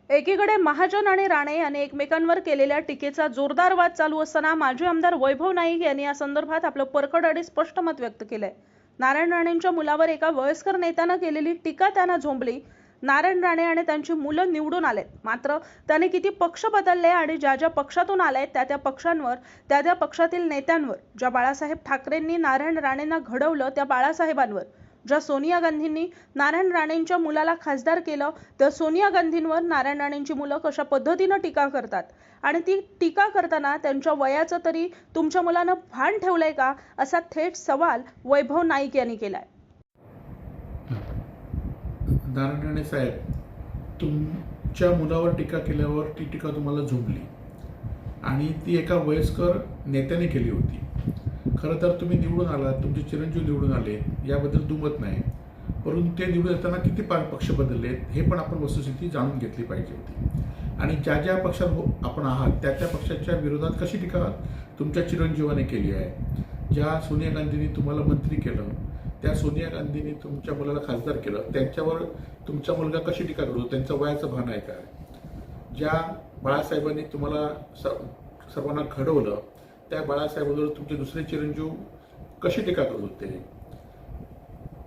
एकीकडे महाजन आणि राणे यांनी एकमेकांवर केलेल्या टीकेचा जोरदार वाद चालू असताना माजी आमदार वैभव नाईक यांनी या संदर्भात आपलं परखड आणि स्पष्ट मत व्यक्त केलंय। नारायण राणेंच्या मुलावर एका वयस्कर नेत्यानं केलेली टीका त्यांना झोंबली। नारायण राणे आणि त्यांची मुलं निवडून आलेत, मात्र त्यांनी किती पक्ष बदलले आणि ज्या ज्या पक्षातून आलेत त्या पक्षांवर, त्या पक्षातील नेत्यांवर, ज्या बाळासाहेब ठाकरेंनी नारायण राणेंना घडवलं त्या बाळासाहेबांवर, ज्या सोनिया गांधींनी नारायण राणेंच्या मुलाला खासदार केलं त्या सोनिया गांधींवर नारायण राणेंची मुलं कशा पद्धतीनं टीका करतात आणि ती टीका करताना त्यांच्या वयाचं तरी तुमच्या मुलानं भान ठेवलंय का, असा थेट सवाल वैभव नाईक यांनी केलाय। नारायण राणे साहेब, तुमच्या मुलावर टीका केल्यावर ती टीका तुम्हाला झोंबली आणि ती एका वयस्कर नेत्याने केली होती। खरं तर तुम्ही निवडून आलात, तुमचे चिरंजीव निवडून आले, याबद्दल दुमत नाही, परंतु ते निवडून येताना किती पक्ष बदललेत हे पण आपण वस्तुस्थिती जाणून घेतली पाहिजे होती। आणि ज्या ज्या पक्षात आपण आहात त्या पक्षाच्या विरोधात कशी टीका तुमच्या चिरंजीवाने केली आहे। ज्या सोनिया गांधींनी तुम्हाला मंत्री केलं, त्या सोनिया गांधींनी तुमच्या मुलाला खासदार केलं, त्यांच्यावर तुमचा मुलगा कशी टीका करतो, त्यांचं वयाचं भान आहे काय। ज्या बाळासाहेबांनी तुम्हाला सर्वांना घडवलं, त्या बाळासाहेबांवर तुमचे दुसरे चिरंजीव कशी टीका करत होते।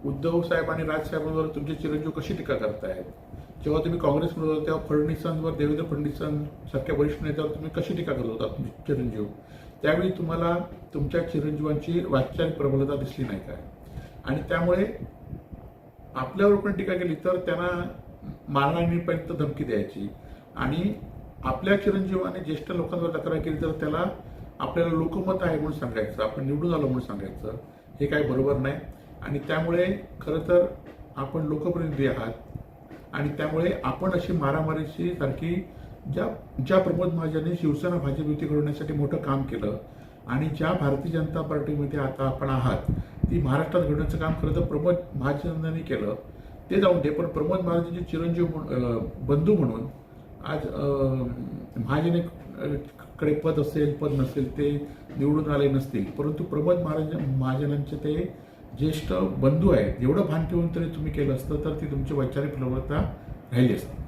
उद्धव साहेब आणि राजसाहेबांवर तुमचे चिरंजीव कशी टीका करतायत। जेव्हा तुम्ही काँग्रेसमध्ये होता तेव्हा फडणवीसांवर, देवेंद्र फडणवीसांसारख्या वरिष्ठ नेत्यावर तुम्ही कशी टीका करत होता तुमचे चिरंजीव। त्यावेळी तुम्हाला तुमच्या चिरंजीवांची वैचारिक प्रबलता दिसली नाही काय। आणि त्यामुळे आपल्यावर पण टीका केली तर त्यांना मारहाणीपर्यंत धमकी द्यायची आणि आपल्या चिरंजीवाने ज्येष्ठ लोकांवर तक्रार केली तर त्याला आपल्याला लोकमत आहे म्हणून सांगायचं, आपण निवडून आलो म्हणून सांगायचं, हे काही बरोबर नाही। आणि त्यामुळे खरं तर आपण लोकप्रतिनिधी आहात आणि त्यामुळे आपण अशी मारामारीची सारखी ज्या प्रमोद महाजनने शिवसेना भाजप युती घडवण्यासाठी मोठं काम केलं आणि ज्या भारतीय जनता पार्टीमध्ये आता आपण आहात ती महाराष्ट्रात घडवण्याचं काम खरं तर प्रमोद महाजनांनी केलं, ते जाऊन दे। पण प्रमोद महाजनचे चिरंजीव बंधू म्हणून आज महाजनेकडे पद असेल पद नसेल ते निवडून आले नसतील, परंतु प्रमोद महाजनांचे ते ज्येष्ठ बंधू आहेत, एवढं भान ठेवून तरी तुम्ही केलं असतं तर ती तुमची वैचारिक प्रवृत्ती राहिली असती।